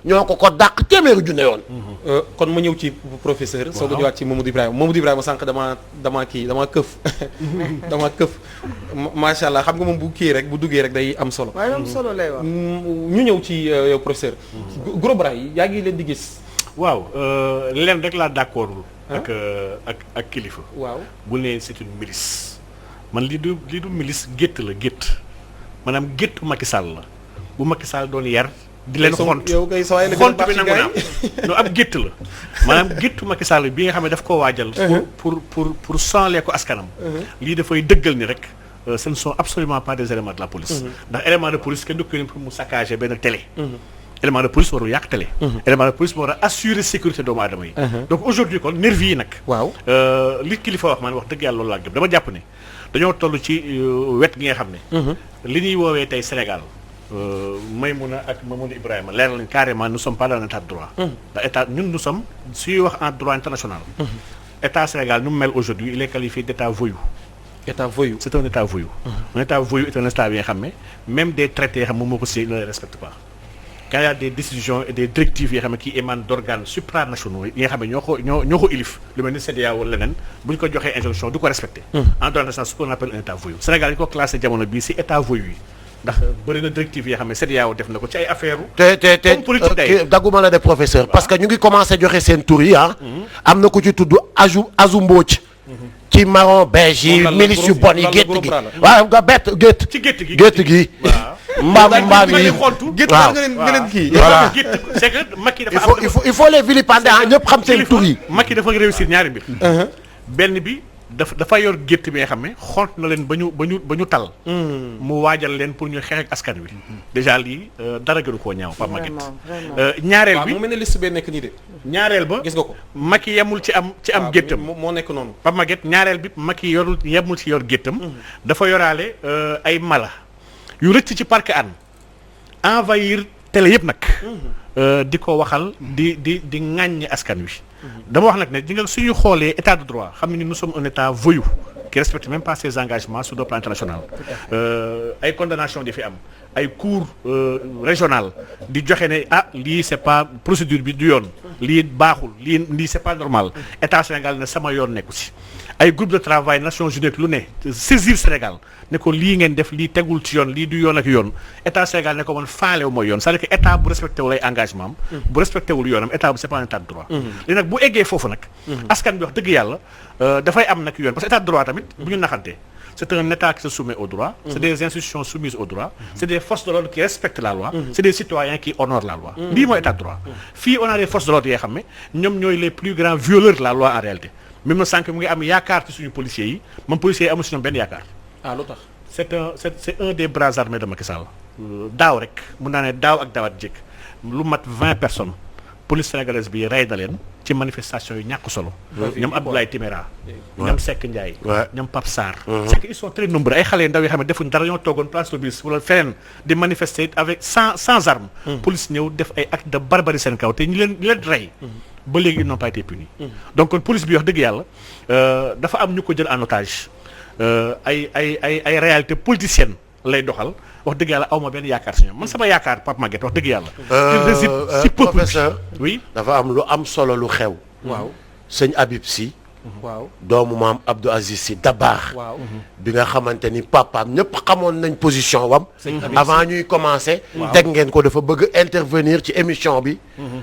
ñoo ko dàq téeméeri junne yoon. kon ma ñëw ci professeur. soo ko ñëwaat ci Mamadou Ibrahima sànq dama këf. dama këf macha allah xam nga moom bu kii rek bu duggee rek day am solo. waaye am solo lay wax. ñu ñëw ci yow professeur. gros bras yi yaa ngi leen di gis. waaw leen rek laa d'accordul ak kilifa. waaw bu ne c'est une milice. man lii du milice gétt la gétt maanaam géttu Macky Sall la bu Macky Sall doon yar. di leen xont xont bi nangu naa no ab gétt la maanaam géttu Macky Sall bi nga xam ne daf koo waajal. pour sonler ko askanam. lii dafay dëggal ni rek ce ne sont absolument pas des éléments de la police. ndax élément de police kenn du ko pour mu saccager benn télé. élément de police warul yàq télé. élément de police moo war a assurer sécurité doomu aadama yi. donc aujourd'hui kon nervi yi nag. waaw li kilifa wax man wax dëgg yàlla loolu laa gëm dama jàpp ne dañoo toll ci wet gi nga xam ne. li ñuy woowee tey Sénégal. Maïmouna ak Mamadou Ibrahima leer nañ carrément nous sommes pas dans un état de droit. ndax état ñun nous sommes suy wax en droit international. état Sénégal nu mu mel aujourd'hui il est qualifié d'état voyou. état voyou c'est un état voyou. un état voyou est un état bi nga xam ne même des traités yoo xam moom moo ko signé il ne les respecte pas. quand il y a des décisions et des directives yoo xam ne qui émanent d'organes supranationaux yi nga xam ne ñoo ko ilif lu mel ni CEDEAO wala leneen bu ñu ko joxee injonction du ko respecté. en droit international ce qu'on appelle un état voyou. Sénégal yi ko classé jamono bii ci état voyou yi. ndax bëri na directive yoo xam ne CEDEAO def na ko ci ay affaire te politique dagguma la de professeur parce que ñu ngi commencé joxe seen tur yi am na ku ci tudd Azu Mbodj ci marron beige yi milice yu bon yi gétt gi waaw nga gétt ci gétt gi mbaam yi gétt nga leen kii voilà c'est que Macky dafa il faut les vilipender ñëpp xam seen tur yi Macky dafa réussir ñaari mbir benn bi dafa yor gétt bi nga xam ne xont na leen ba ñu tal mu waajal leen pour ñu xeex ak askan wi déjà lii dara gënu koo ñaaw Pape Maguette ñaareel bi mu mel ne liste bee nekk nii de ñaareel ba gis nga ko Macky yemul ci am géttam moo nekk noonu Pape Maguette ñaareel bi Macky yemul ci yor géttam dafa yoraale ay mala yu rëcc ci parc Hann envahir télé yëpp nag di ko waxal di ŋàññi askan wi dama wax nag ne di nga suñu xoolee état de droit xam ne ni nous sommes un état voyou qui respecte même pas ses engagements sur le plan international ay condamnation di fi am ay cours régional di joxe ne lii c'est pas procédure bi du yoon lii baaxul lii c'est pas normal état Sénégal ne sama yoon nekku ci ay groupe de travail Nations Unies lu ne saisir Sénégal ne ko lii ngeen def lii tegul ci yoon lii du yoon ak yoon état Sénégal ne ko man faalewu mooy yoon c'est-à-dire que état bu respecté wul ay engagement am bu respecté wul yoonam état bu c'est pas un état de droit li nag bu eggee foofu nag askan bi wax dëgg yàlla dafay am nag yoon parce que état de droit tamit bu ñu naxante c'est un état qui se soumet au droit c'est des institutions soumises au droit c'est des forces de l'ordre qui respectent la loi c'est des citoyens qui honorent la loi lii mooy état de droit fii on a des forces de l'ordre yoo xam ne ñoom ñooy les plus grands violeurs de la loi en réalité même na sànq mu ngi am yaakaar ci suñu policiers yi moom policiers yi amul si ñoom benn yaakaar lu tax c'est un des bras armés de Macky Sall daaw rek mun naa ne daaw ak daawaat jékk lu mat 20 personnes police sénégalaise bi rey na leen ci manifestation yu ñàkk solo ñoom Abdoulaye Timéra ñoom Seck Ndiaye ñoom Pape Sarr c'est que ils sont très nombreux ay xale yu ndaw yoo xam ne defuñ dara ñoo toogoon place Obélisque wala feneen di manifester avec sans armes police ñëw def ay actes de barbarie seen kaw te ñi leen rey ba léegi ils n'ont pas été punis donc kon police bi wax dëgg yàlla dafa am ñu ko jël en otage ay réalité politicienne lay doxal wax dëgg yàlla aw ma benn yaakaar si ñoom man sama yaakaar Pape Maguette wax dëgg yàlla si peuple professeur oui dafa am lu am solo lu xew waaw sëñ Habib Sy waaw doomu maam Abdou Aziz Sy Dabakh waaw bi nga xamante ni papaam ñëpp xamoon nañ position wam avant ñuy commencer teg ngeen ko dafa bëgg intervenir ci émission bi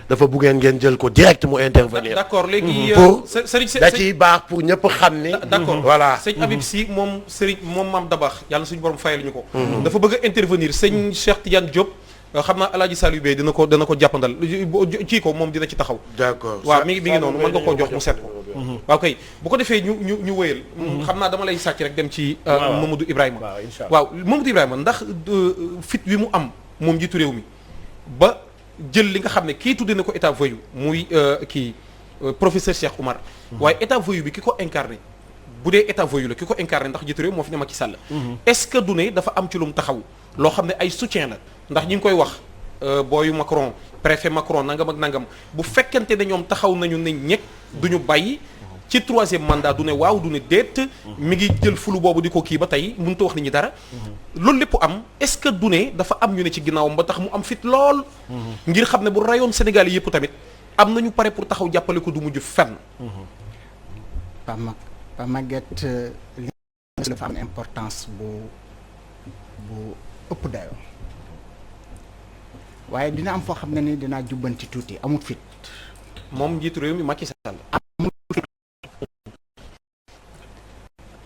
dafa bëggeen ngeen jël ko direct mu intervenir d'accord léegi pour sëriñ da ciy baax pour ñëpp xam ni d'accord voilà sëñ Habib Sy moom maam Dabakh yàlla suñu borom fayal ñu ko dafa bëgg a intervenir sëñ Cheikh Tidiane Diop xam naa Alaaji Saliou Bey dina ko jàppandal ci ko moom dina ci taxaw d'accord waaw mi ngi noonu mën nga koo jox mu set ko waaw kay bu ko defee ñu wëyal xam naa dama lay sàcc rek dem ci Mamadou Ibrahima waaw Mamadou Ibrahima ndax fit wi mu am moom njiitu réew mi ba jël li nga xam ne kii tudde na ko état voyou muy professeur Cheikh Oumar waaye état voyou bi ki ko incarné bu dee état voyou la ki ko incarné ndax njiitu réew moo fi ne Macky Sall est-ce que du ne dafa am ci lu mu taxaw loo xam ne ay soutien la ndax ñi ngi koy wax booyu Macron préfet Macron nangam ak nangam bu fekkente ne ñoom taxaw nañu ne ñekk duñu bàyyi ci 3e mandat du ne waaw du ne déet mi ngi jël fulu boobu di ko kii ba tey mënut a wax nit ñi dara loolu lépp am est-ce que du ne dafa am ñu ne ci ginnaawam ba tax mu am fit lool ngir xam ne bu rayoon Sénégal yi yëpp tamit am nañu pare pour taxaw jàppale ko du mujj fenn Pa Maguette li dafa am importance bu ëpp dayoo waaye dina am foo xam ne ni dinaa jubbanti tuuti amut fit moom njiitu réew mi Macky Sall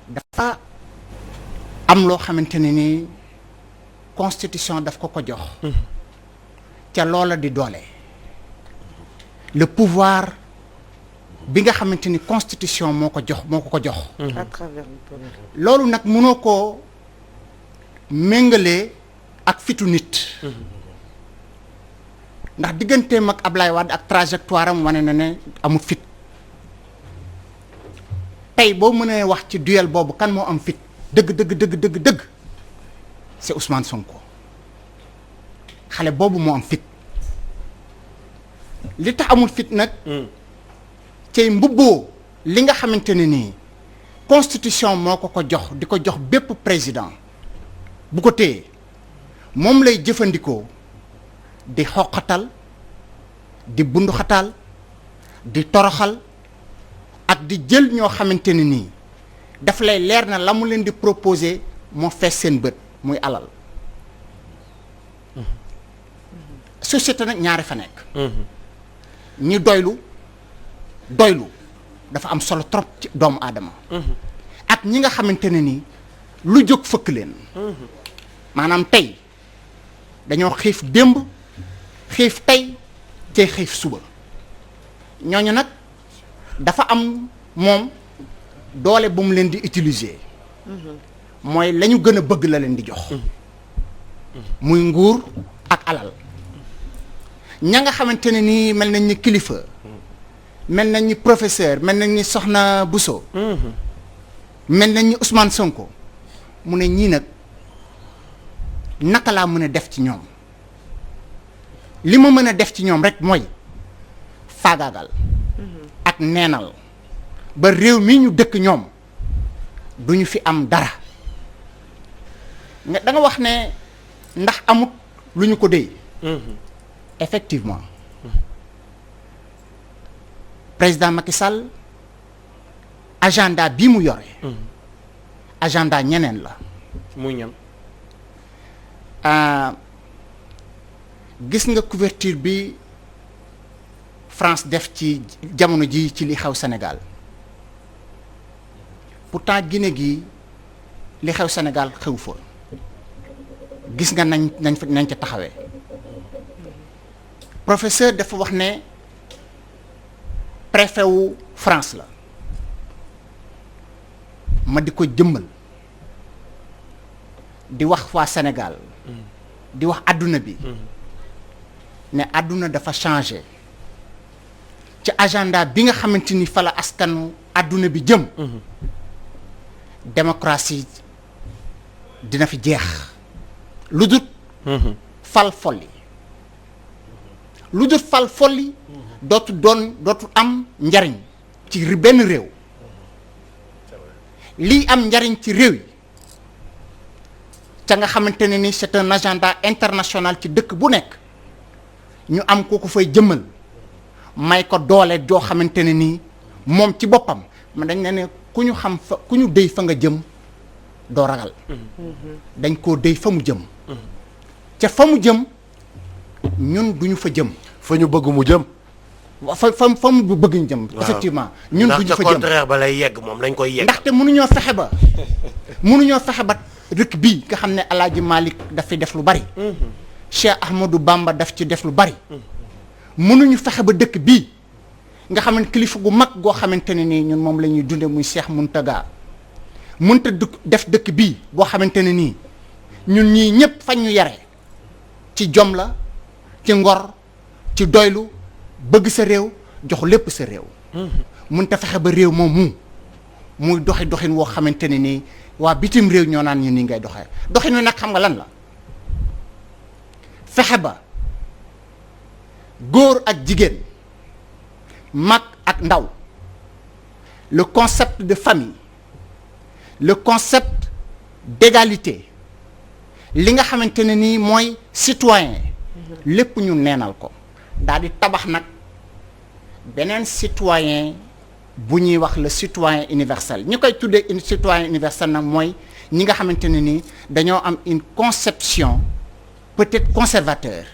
dafa am loo xamante ne ni constitution daf ko jox ca loola di doole le pouvoir bi nga xamante ni constitution moo ko jox à travers le peuple. loolu nag mënoo koo méngalee ak fitu nit ndax digganteem ak Ablaye Wade ak trajectoire am wane na ne amul fit tey boo mënee wax ci duel boobu kan moo am fit dëgg c'est Ousmane Sonko xale boobu moo am fit li tax amul fit nag cay mbubboo li nga xamante ne nii constitution moo ko jox di ko jox bépp président bu ko téye moom lay jëfandikoo di xoqatal di bunduxatal di toroxal ak di jël ñoo xamante ne nii daf lay leer na la mu leen di proposer moo fees seen bët muy alal société nag ñaari fa nekk ñi doylu dafa am solo trop ci doomu aadama ak ñi nga xamante ne nii lu jóg fëkk leen maanaam tey dañoo xiif démb xiif tey te xiif suba ñooñu nag dafa am moom doole bu mu leen di utiliser mooy la ñu gën a bëgg la leen di jox muy nguur ak alal ña nga xamante ne nii mel nañ ni kilifa mel nañ ni professeur mel nañ ni Soxna Bousso mel nañ ni Ousmane Sonko mu ne ñii nag naka laa mën a def ci ñoom li ma mën a def ci ñoom rek mooy faagaagal ak neenal ba réew mi ñu dëkk ñoom duñu fi am dara nga da nga wax ne ndax amut lu ñu ko déy effectivement président Macky Sall agenda bii mu yore agenda ñeneen la muy ñam gis nga couverture bi France def ci jamono ji ci li xew Sénégal pourtant Guinée gi li xew Sénégal xew fa gis nga nañ ca taxawee professeur dafa wax ne préfet wu France la ma di ko jëmmal di wax waa Sénégal di wax àdduna bi ne àdduna dafa changé ci agenda bi nga xamante ni fa la askanu àdduna bi jëm démocratie dina fi jeex lu dut fal folli lu dut fal folli dootu am njariñ ci benn réew lii am njariñ ci réew yi ca nga xamante ne ni c'est un agenda international ci dëkk bu nekk ñu am ko fay jëmmal may ko doole joo xamante ne nii moom ci boppam ma dañ ne ku ñu xam fa ku ñu déy fa nga jëm doo ragal dañ koo déy fa mu jëm ca fa mu jëm ñun duñu fa jëm fa ñu bëgg mu jëm fa mu bëgg ñu jëm effectivement ñun duñu fa jëm contraire ba lay yegg moom lañ koy yegg ndaxte mënuñoo fexe ba rëkk bii nga xam ne Alaaji Malick daf fi def lu bari Cheikh Ahmadou Bamba daf ci def lu bari mënuñu fexe ba dëkk bii nga xam ne kilifa gu mag goo xamante ne nii ñun moom la ñuy dunde muy Cheikh Mountaga mënta def dëkk bii boo xamante ne nii ñun ñii ñëpp fañ ñu yare ci jom la ci ngor ci doylu bëgg sa réew jox lépp sa réew mënta fexe ba réew moom muy doxin woo xamante ne nii waa bitim réew ñoo naan ñu nii ngay doxee doxin wi nag xam nga lan la fexe ba góor ak jigéen mag ak ndaw le concept de famille, le concept d'égalité, li nga xamante ne nii mooy citoyen lépp ñu neenal ko daal di tabax nag beneen citoyen bu ñuy wax le citoyen universel ñi koy tuddee une citoyen universel nag mooy ñi nga xamante ne nii dañoo am une conception peut-être conservateur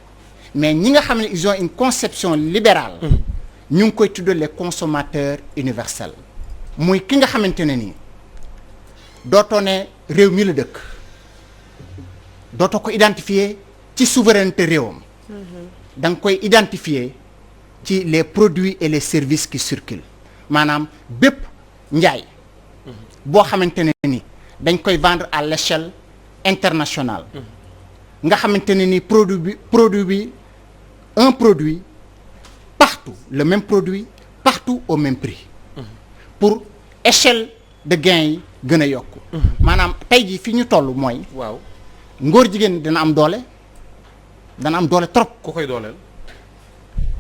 mais ñi nga xam ne ils ont une conception libérale ñu ngi koy tuddee les consommateurs universels muy ki nga xamante ne nii dootoo ne réew mi la dëkk dootoo ko identifier ci souveraineté réewam da nga koy identifier ci les produits et les services qui circulent maanaam bépp njaay boo xamante ne ni dañ koy vendre à l'échelle internationale nga xamante ne ni produit bi un produit partout le même produit partout au même prix pour échelle de gain yi gën a yokku maanaam tey jii fi ñu toll mooy waaw ngóor jigéen dana am doole trop ku koy dooleel.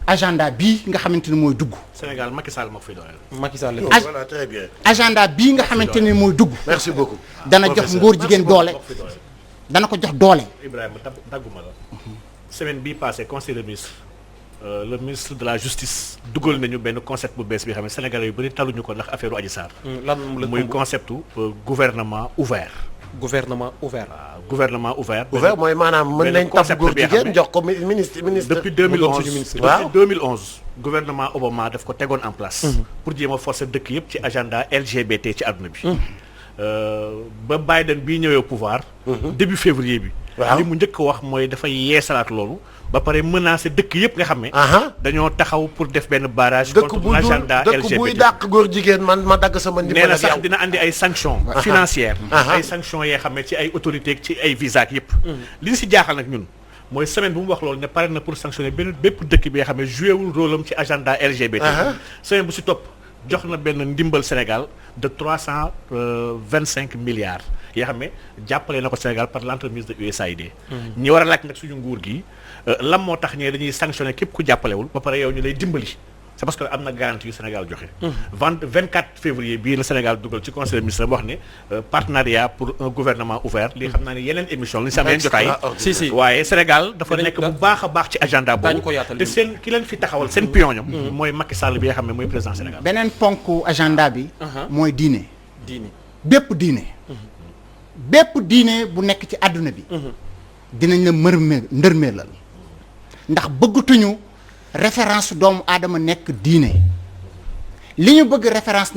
agenda bii nga xamante ni mooy dugg Sénégal Macky Sall moo ko fiy dooleel. Macky Sall voilà très bien. agenda bii nga xamante ni mooy dugg merci beaucoup. dana jox ngóor jigéen doole dana ko jox doole Ibrahima dagguma la semaine bii passé conseil des ministres le ministre de la justice dugal nañu benn concept bu bees bi xam ne sénégalais yu bëri taluñu ko ndax affaire u Adji Sarr lan muy conceptu gouvernement ouvert. gouvernement ouvert. waaw gouvernement ouvert. ouvert mooy maanaam mën nañ tabb góor jigéen jox ko ministre. depuis 2011 suñu ministre. waaw depuis 2011 gouvernement Obama daf ko tegoon en place. pour jéem a forcer dëkk yëpp ci agenda LGBT ci àdduna bi. ba Biden bii ñëwee au pouvoir. début février bi. waaw li mu njëkk a wax mooy dafay yeesalaat loolu. ba pare menacer dëkk yëpp nga xam ne. dañoo taxaw pour def benn barrage. contre l'agenda LGBT dëkk buy dàq góor jigéen ma dagg sama ndimbal nee na ak yow. sax dina andi ay sanctions financières. ay sanctions yoo xam ne ci ay autorités ci ay visas yëpp. li ñu si jaaxal nag ñun mooy semaine bu mu wax loolu ne pare na pour sanctionner bépp dëkk bi nga xam ne joué wul rôle am ci agenda LGBT. semaine bu si topp jox na benn ndimbal Sénégal de 325 milliards yoo xam ne jàppale na ko Sénégal par l'entremise de USAID. ñi war a laaj nag suñu nguur gi lan moo tax ñee dañuy sanctionner képp ku jàppalewul ba pare yow ñu lay dimbali. c'est parce que am na garantie yu Sénégal joxe. 24 février bii la Sénégal dugal ci conseil des ministres wax ne partenariat pour un gouvernement ouvert lii xam naa ne yeneen émission la ñu sam yeneen jotaay. si waaye Sénégal dafa nekk bu baax a baax ci agenda daañu boobu ko yaatal te seen ki leen fi taxawal seen pion ñoom mooy Macky Sall bi nga xam ne mooy président Sénégal. beneen ponk agenda bi mooy diine diine. bépp diine bu nekk ci àdduna bi dinañ la ndërmeelal ndax bëggatuñu référence doomu aadama nekk diine li ñu bëgg référence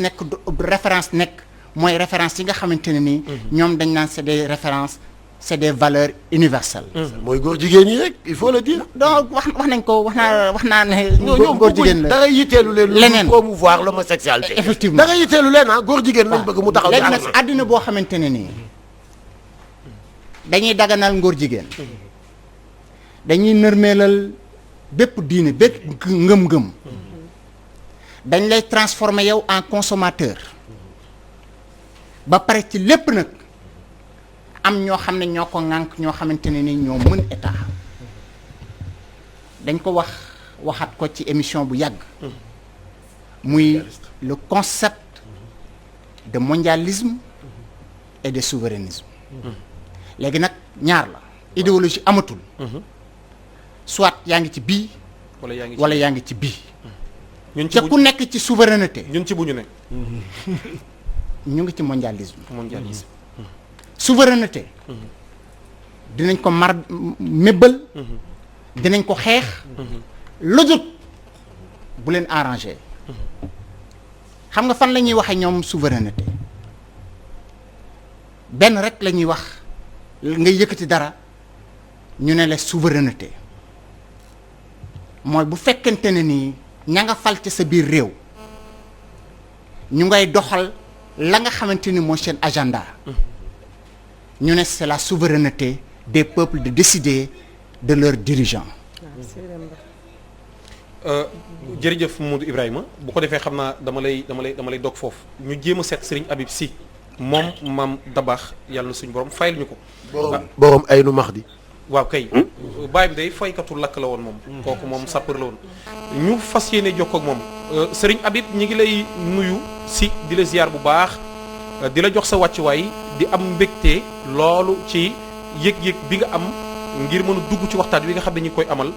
nekk mooy référence yi nga xamante ne nii ñoom dañ naan c'est des références c'est des valeurs universelles mooy góor jigéen ñi rek il faut le dire. donc wax nañ ko wax naa ne ñoom góor jigéen la da ngay yitteelu leen. leneen lu promouvoir l'homosexualité. effectivement da ngay yitteelu leen góor jigéen lañ bëgg mu taxaw. léegi nag àddina boo xamante ne nii dañuy daganal ngóor jigéen dañuy nërmeelal bépp diine bépp ngëm-ngëm dañ lay transformer yow en consommateur ba pare ci lépp nag am ñoo xam ne ñoo ko ŋànk ñoo xamante ne ni ñoo mën état dañ ko waxaat ko ci émission bu yàgg muy le concept de mondialisme et de souverainisme léegi nag ñaar la idéologie amatul soit yaa ngi ci bii wala yaa ngi ci bii te ku nekk ci souveraineté ñun ci bu ñu ne ñu ngi ci mondialisme souveraineté dinañ ko mébbal dinañ ko xeex lojut bu leen arrangé xam nga fan la ñuy waxee ñoom souveraineté benn rek la ñuy wax ngay yëkkati dara ñu ne la souveraineté mooy bu fekkente ne nii ña nga fal ci sa biir réew ñu ngay doxal la nga xamante ni mooy seen agenda ñu ne c'est la souveraineté des peuples de décider de leurs dirigeants. jërëjëf Mamadou Ibrahima bu ko defee xam naa dama lay dog foofu ñu jéem a seet Serigne Habib Sy moom maam Dabakh yàlla suñu borom fayal ñu ko. borom ay nu max di. waaw kay baay bi day faykatu lakk la woon moom kooku moom sapeur la woon ñu fas yéene jokkoo ak moom Serigne Habib ñi ngi lay nuyu si di la ziar bu baax di la jox sa wàccuwaay di am mbégte loolu ci yëg-yëg bi nga am ngir mën a dugg ci waxtaan wi nga xam ne ñi koy amal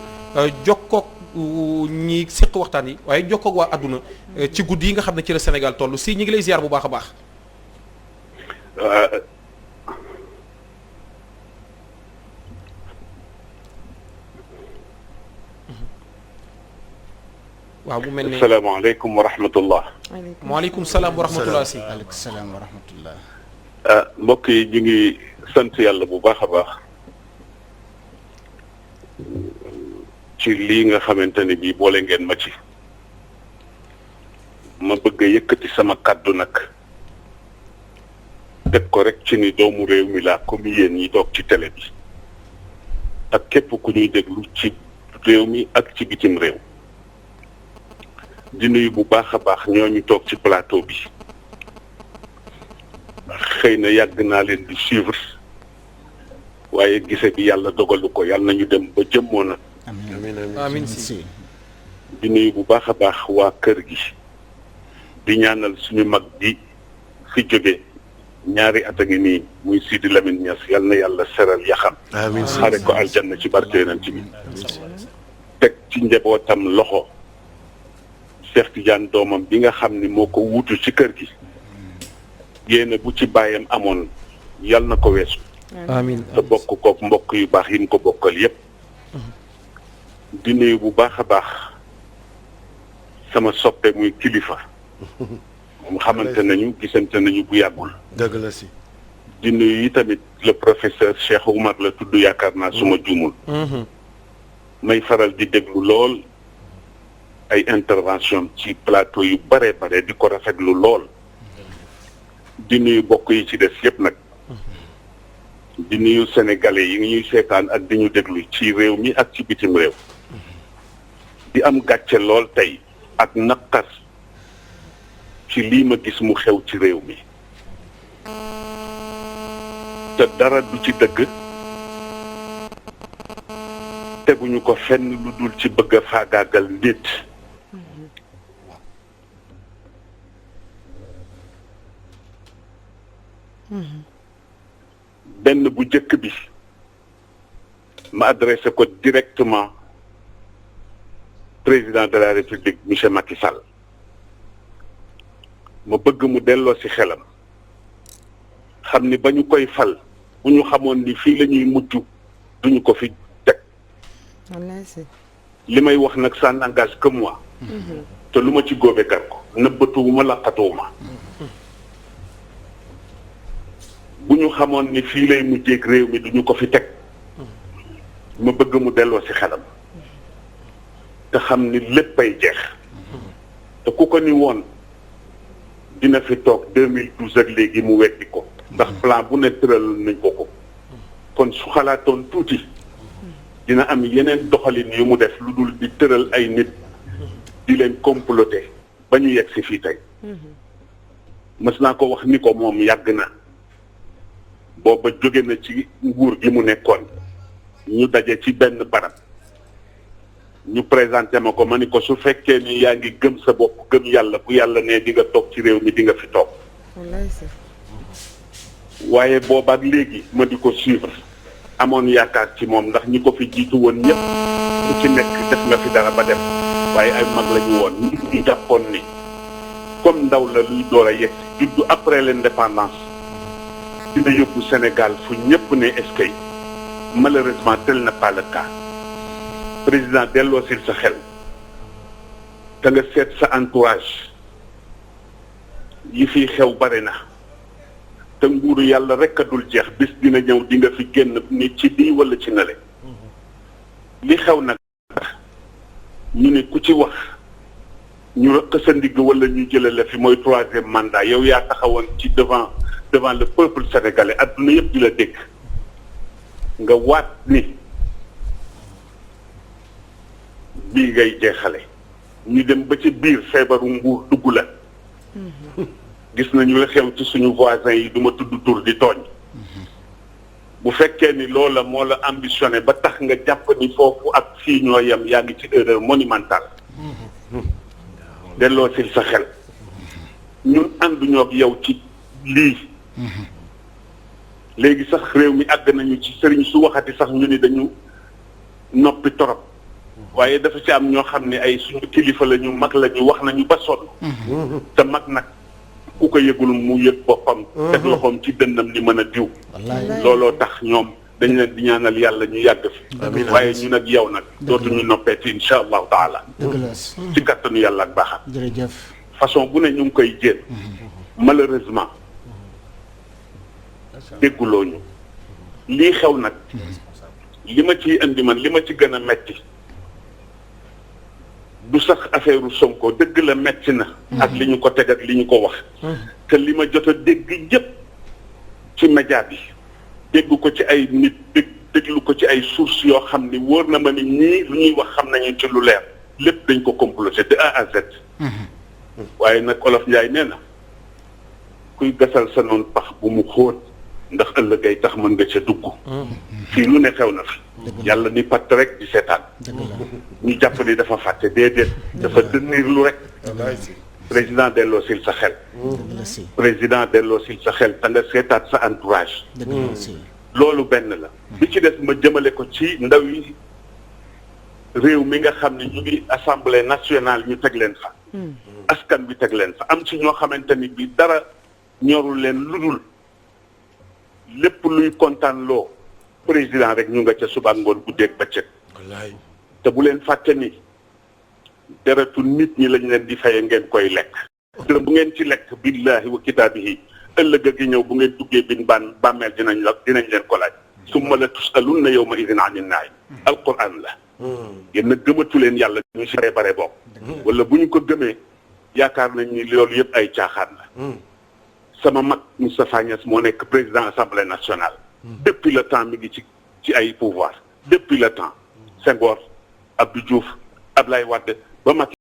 jokkoog ñi séq waxtaan yi waaye jokkoog waa àdduna ci guddi yi nga xam ne ci la Sénégal toll si ñi ngi lay ziar bu baax a baax. waaw mu mel ne asalaamaaleykum wa rahmatullah. waaleykum salaam wa rahmatullah si. waaleykum salaam wa rahmatullah. mbokk yi ñu ngi sant yàlla bu baax a baax ci lii nga xamante ne bii boole ngeen ma ci. ma bëgg a yëkkati sama kàddu nag teg ko rek ci ni doomu réew mi laa comme yéen ñi toog ci télé bi ak képp ku ñuy déglu ci réew mi ak ci bitim réew. di nuyu bu baax a baax ñooñu toog ci plateau bi xëy na yàgg naa leen di suivre waaye gise bi yàlla dogalu ko yàlla nañu dem ba jëmmoo na. amiin si. di nuyu bu baax a baax waa kër gi di ñaanal suñu mag bi fi jóge ñaari at a ngi nii muy Sidi Lamine Niass yàlla na yàlla seral yaxam. amiin xare ko aljanna ci barke Yonent bi teg ci njabootam loxo. Cheikh Tidiane doomam bi nga xam ni moo ko wuutu ci kër gi yéene bu ci bàyyam amoon yal na ko weesu. amiin te bokk kook mbokk yu baax yi ñu ko bokkal yépp di nuyu bu baax a baax sama soppe muy kilifa moom xamante nañu gisante nañu bu yàggul. dëgg la si. di nuyu yi tamit le professeur Cheikh Oumar la tudd yaakaar naa suma juumul. may faral di déglu lool. ay intervention ci plateau yu bare bare di ko rafetlu lool di nuyu bokk yi ci des yépp nag di nuyu sénégalais yi ngi ñuy seetaan ak di ñu déglu ci réew mi ak ci bitim réew di am gàcce lool tey ak naqar ci lii ma gis mu xew ci réew mi te dara du ci dëgg teguñu ko fenn lu dul ci bëgg a faagaagal nit. benn bu njëkk bi ma adressé ko directement président de la république monsieur Macky Sall ma bëgg mu delloo ci xelam xam ni ba ñu koy fal bu ñu xamoon ni fii la ñuy mujj duñu ko fi teg. li may wax nag ça n'engage que moi. te lu ma ci góobe gar ko nëbbatuwuma laqatuwuma. bu ñu xamoon ni fii lay mujjeeg réew mi duñu ko fi teg ma bëgg mu delloo ci xelam te xam ni léppay jeex te ku ko ni woon dina fi toog 2012 ak léegi mu weddi ko ndax plan bu ne tëral nañ ko kon su xalaatoon tuuti dina am yeneen doxalin yu mu def lu dul di tëral ay nit di leen comploter ba ñu yegg ci fii tey mës naa ko wax ni ko moom yàgg na booba jóge na ci nguur gi mu nekkoon ñu daje ci benn barab ñu présenté ma ko ma ni ko su fekkee ni yaa ngi gëm sa bopp gëm yàlla bu yàlla ne di nga toog ci réew mi di nga fi toog waaye boobaak léegi ma di ko suivre amoon yaakaar ci moom ndax ñi ko fi jiitu woon ñëpp ku ci nekk def nga fi dara ba dem waaye ay mag la ñu woon ñu jàppoon ni comme ndaw la luy door a yegg juddu après l'indépendance dina yóbbu Sénégal fu ñëpp ne est-ce que malheureusement tel n'est pas le cas président delloo sil sa xel te nga seet sa entourage yi fiy xew bare na te nguuru yàlla rek a dul jeex bis dina ñëw di nga fi génn ni ci bii wala ci nale li xew nag ñu ne ku ci wax ñu rëq sa ndigg wala ñu jëlee la fi mooy 3e mandat yow yaa taxawoon ci devant le peuple sénégalais adduna yëpp di la dégg nga waat ni bii ngay jeexale ñu dem ba ci biir feebaru nguur dugg la gis nañu la xew ci suñu voisins yi duma tudd tur di tooñ bu fekkee ni loola moo la ambitionné ba tax nga jàpp ni foofu ak fii ñoo yem yaa ngi ci erreur monumentale delloo sil sa xel ñun ànduñoo ak yow ci lii léegi sax réew mi àgg nañu ci sëriñ su waxati sax ñu ni dañu noppi torop waaye dafa ci am ñoo xam ne ay suñu kilifa la ñu mag la ñu wax nañu ba sonn te mag nag ku ko yëgul mu yëg boppam teg loxoom ci dënnam ni mën a diw looloo tax ñoom dañ leen di ñaanal yàlla ñu yàgg fi waaye ñu nag yow nag dootuñu noppeeti insha allahu taala ci kattanu yàlla ak baaxam jërëjëf façon bu ne ñu ngi koy jéem malheureusement dégguloo ñu lii xew nag li ma ciy indi man li ma ci gën a metti du sax affaire Sonko dëgg la metti na ak li ñu ko teg ak li ñu ko wax te li ma jot a dégg yëpp ci média bi dégg ko ci ay nit déglu ko ci ay sources yoo xam ni wóor na ma ni ñii lu ñuy wax xam nañu ci lu leer lépp dañ ko comploté de A à Z waaye nag Olof Njaay nee na kuy gasal sa noonu pax bu mu xóot ndax ëllëg ay tax mën nga ca dugg fii lu ne xew na fi yàlla ni patt rek di seetaan ñu jàpp ni dafa fàtte déedéet dafa dënniir lu rek président delloo sil sa xel président delloo sil sa xel te nga seetaat sa entourage loolu benn la bi ci des ma jëmale ko ci ndaw yi réew mi nga xam ne ñu ngi assemblée nationale ñu teg leen fa askan bi teg leen fa am ci ñoo xamante ni bi dara ñorul leen ludul lépp luy kontaan loo président rek ñu nga ca suba ngoon guddeeg bëccëg te bu leen fàtte ni deretu nit ñi lañ leen di faye ngeen koy lekk te bu ngeen ci lekk billahi wa kitaabihi ëllëg a gi ñëw bu ngeen duggee bin bàmmeel dinañ leen ko laaj summa la tusalunna yawma idin anin naim alquran la yéen nag gëmatu leen yàlla ñu si bare bokk wala bu ñu ko gëmee yaakaar nañ ni loolu yëpp ay caaxaan la sama mag Moustapha Niasse moo nekk président assemblée nationale depuis le temps mi ngi ci ay pouvoir depuis le temps Senghor Abdou Diouf Ablaye Wade ba Macky